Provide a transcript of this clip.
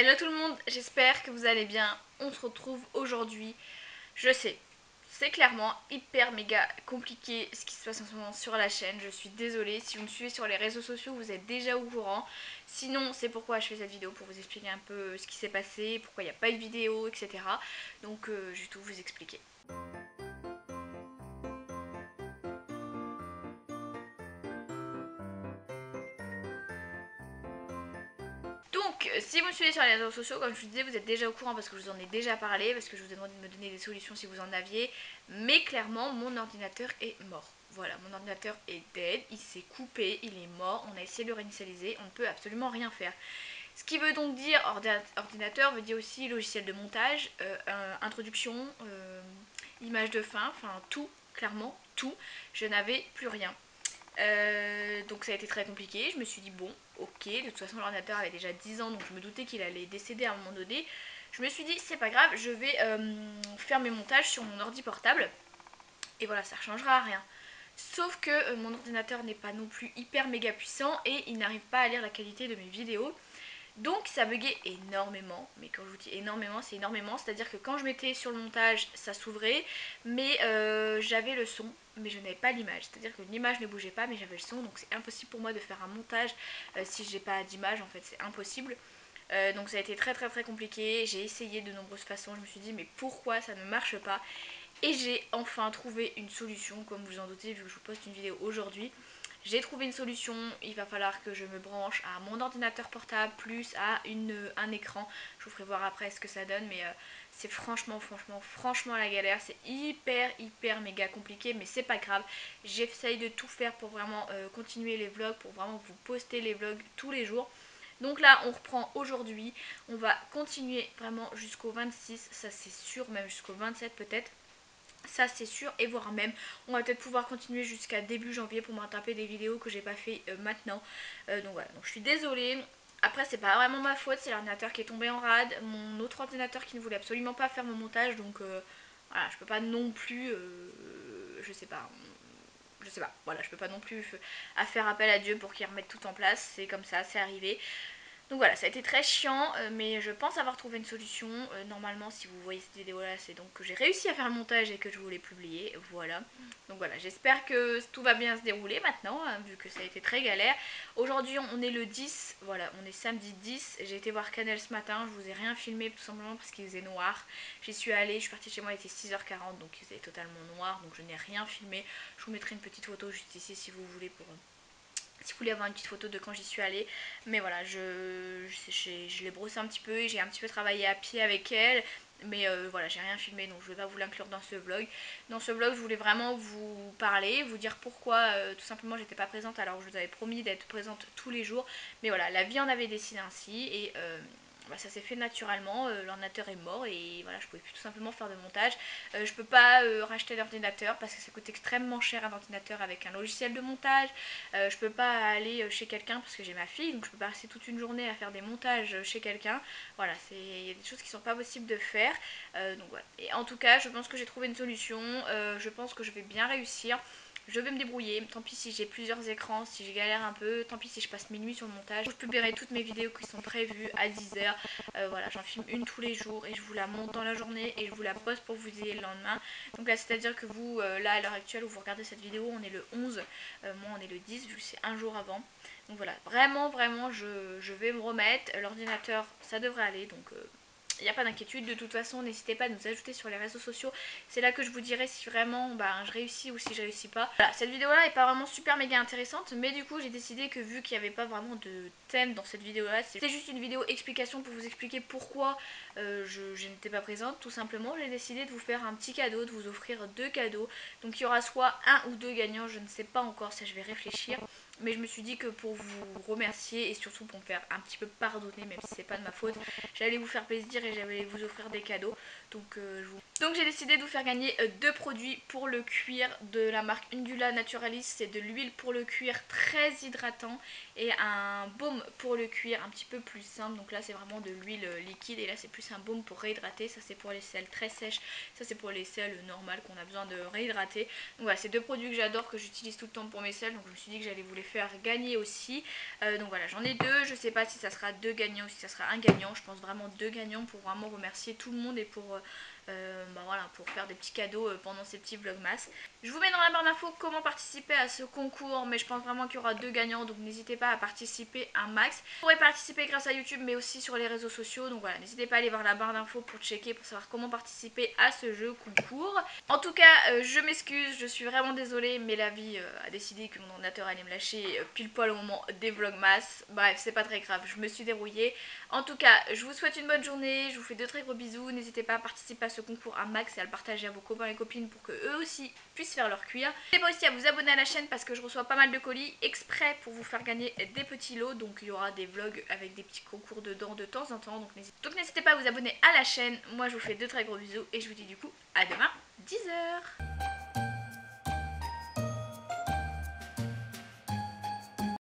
Hello tout le monde, j'espère que vous allez bien. On se retrouve aujourd'hui. Je sais, c'est clairement hyper méga compliqué ce qui se passe en ce moment sur la chaîne. Je suis désolée, si vous me suivez sur les réseaux sociaux, vous êtes déjà au courant. Sinon, c'est pourquoi je fais cette vidéo, pour vous expliquer un peu ce qui s'est passé, pourquoi il n'y a pas eu de vidéo, etc. Donc, je vais tout vous expliquer. Donc, si vous me suivez sur les réseaux sociaux, comme je vous disais, vous êtes déjà au courant parce que je vous en ai déjà parlé, parce que je vous ai demandé de me donner des solutions si vous en aviez. Mais clairement, mon ordinateur est mort. Voilà, mon ordinateur est dead, il s'est coupé, il est mort, on a essayé de le réinitialiser, on ne peut absolument rien faire. Ce qui veut donc dire ordinateur veut dire aussi logiciel de montage, introduction, image de fin, enfin tout, clairement tout. Je n'avais plus rien. Donc ça a été très compliqué. Je me suis dit bon, ok, de toute façon l'ordinateur avait déjà 10 ans, donc je me doutais qu'il allait décéder à un moment donné. Je me suis dit c'est pas grave, je vais faire mes montages sur mon ordi portable. Et voilà, ça ne changera rien. Sauf que mon ordinateur n'est pas non plus hyper méga puissant et il n'arrive pas à lire la qualité de mes vidéos. Donc ça buguait énormément, mais quand je vous dis énormément, c'est énormément, c'est-à-dire que quand je mettais sur le montage, ça s'ouvrait, mais j'avais le son, mais je n'avais pas l'image, c'est-à-dire que l'image ne bougeait pas, mais j'avais le son, donc c'est impossible pour moi de faire un montage si j'ai pas d'image, en fait c'est impossible. Donc ça a été très très très compliqué, j'ai essayé de nombreuses façons, je me suis dit mais pourquoi ça ne marche pas? Et j'ai enfin trouvé une solution, comme vous en doutez vu que je vous poste une vidéo aujourd'hui. J'ai trouvé une solution, il va falloir que je me branche à mon ordinateur portable plus à un écran. Je vous ferai voir après ce que ça donne, mais c'est franchement la galère. C'est hyper méga compliqué, mais c'est pas grave. J'essaye de tout faire pour vraiment continuer les vlogs, pour vraiment vous poster les vlogs tous les jours. Donc là, on reprend aujourd'hui. On va continuer vraiment jusqu'au 26, ça c'est sûr, même jusqu'au 27 peut-être. Ça c'est sûr, et voire même on va peut-être pouvoir continuer jusqu'à début janvier pour me rattraper des vidéos que j'ai pas fait maintenant. Donc voilà, donc je suis désolée. Après c'est pas vraiment ma faute, c'est l'ordinateur qui est tombé en rade, mon autre ordinateur qui ne voulait absolument pas faire mon montage, donc voilà, je peux pas non plus, je sais pas, voilà, je peux pas non plus faire appel à Dieu pour qu'il remette tout en place, c'est comme ça, c'est arrivé. Donc voilà, ça a été très chiant, mais je pense avoir trouvé une solution. Normalement, si vous voyez cette vidéo là, c'est donc que j'ai réussi à faire le montage et que je voulais publier. Voilà. Donc voilà, j'espère que tout va bien se dérouler maintenant, hein, vu que ça a été très galère. Aujourd'hui, on est le 10, voilà, on est samedi 10. J'ai été voir Canal ce matin, je vous ai rien filmé tout simplement parce qu'il faisait noir. J'y suis allée, je suis partie chez moi, il était 6h40, donc il faisait totalement noir, donc je n'ai rien filmé. Je vous mettrai une petite photo juste ici si vous voulez pour si vous voulez avoir une petite photo de quand j'y suis allée. Mais voilà, je l'ai brossé un petit peu et j'ai un petit peu travaillé à pied avec elle. Mais voilà, j'ai rien filmé, donc je ne vais pas vous l'inclure dans ce vlog. Dans ce vlog, je voulais vraiment vous parler, vous dire pourquoi tout simplement j'étais pas présente alors que je vous avais promis d'être présente tous les jours. Mais voilà, la vie en avait décidé ainsi et bah, ça s'est fait naturellement. L'ordinateur est mort et voilà, je pouvais plus tout simplement faire de montage. Je peux pas racheter l'ordinateur parce que ça coûte extrêmement cher un ordinateur avec un logiciel de montage. Je peux pas aller chez quelqu'un parce que j'ai ma fille, donc je peux pas rester toute une journée à faire des montages chez quelqu'un. Voilà, il y a des choses qui sont pas possibles de faire. Donc voilà. Et en tout cas, je pense que j'ai trouvé une solution. Je pense que je vais bien réussir. Je vais me débrouiller, tant pis si j'ai plusieurs écrans, si je galère un peu, tant pis si je passe mes nuits sur le montage. Je publierai toutes mes vidéos qui sont prévues à 10h. Voilà, j'en filme une tous les jours et je vous la monte dans la journée et je vous la poste pour vous aider le lendemain. Donc là, c'est à dire que vous, là à l'heure actuelle où vous regardez cette vidéo, on est le 11, moi on est le 10 vu que c'est un jour avant. Donc voilà, vraiment je vais me remettre. L'ordinateur ça devrait aller, donc il n'y a pas d'inquiétude. De toute façon, n'hésitez pas à nous ajouter sur les réseaux sociaux. C'est là que je vous dirai si vraiment je réussis ou si je réussis pas. Voilà, cette vidéo là est pas vraiment super méga intéressante, mais du coup j'ai décidé que vu qu'il n'y avait pas vraiment de thème dans cette vidéo là, c'est juste une vidéo explication pour vous expliquer pourquoi je n'étais pas présente. Tout simplement, j'ai décidé de vous faire un petit cadeau, de vous offrir deux cadeaux. Donc il y aura soit un ou deux gagnants, je ne sais pas encore, ça je vais réfléchir. Mais je me suis dit que pour vous remercier et surtout pour me faire un petit peu pardonner, même si c'est pas de ma faute, j'allais vous faire plaisir et j'allais vous offrir des cadeaux. Donc j'ai décidé de vous faire gagner deux produits pour le cuir de la marque Undula Naturalis. C'est de l'huile pour le cuir très hydratant et un baume pour le cuir un petit peu plus simple. Donc là c'est vraiment de l'huile liquide et là c'est plus un baume pour réhydrater. Ça c'est pour les selles très sèches, ça c'est pour les selles normales qu'on a besoin de réhydrater. Donc voilà, c'est deux produits que j'adore, que j'utilise tout le temps pour mes selles, donc je me suis dit que j'allais vous les faire gagner aussi. Donc voilà, j'en ai deux, je sais pas si ça sera deux gagnants ou si ça sera un gagnant. Je pense vraiment deux gagnants pour vraiment remercier tout le monde et pour voilà, pour faire des petits cadeaux pendant ces petits vlogmas. Je vous mets dans la barre d'infos comment participer à ce concours, mais je pense vraiment qu'il y aura deux gagnants, donc n'hésitez pas à participer un max. Vous pourrez participer grâce à YouTube, mais aussi sur les réseaux sociaux, donc voilà, n'hésitez pas à aller voir la barre d'infos pour checker, pour savoir comment participer à ce jeu concours. En tout cas, je m'excuse, je suis vraiment désolée, mais la vie a décidé que mon ordinateur allait me lâcher pile poil au moment des vlogmas. Bref, c'est pas très grave, je me suis débrouillée. En tout cas, je vous souhaite une bonne journée, je vous fais de très gros bisous, n'hésitez pas à participer à ce concours un max et à le partager à vos copains et copines pour que eux aussi puissent faire leur cuir. N'hésitez pas aussi à vous abonner à la chaîne parce que je reçois pas mal de colis exprès pour vous faire gagner des petits lots, donc il y aura des vlogs avec des petits concours dedans de temps en temps, donc n'hésitez pas à vous abonner à la chaîne. Moi je vous fais de très gros bisous et je vous dis du coup à demain 10 h.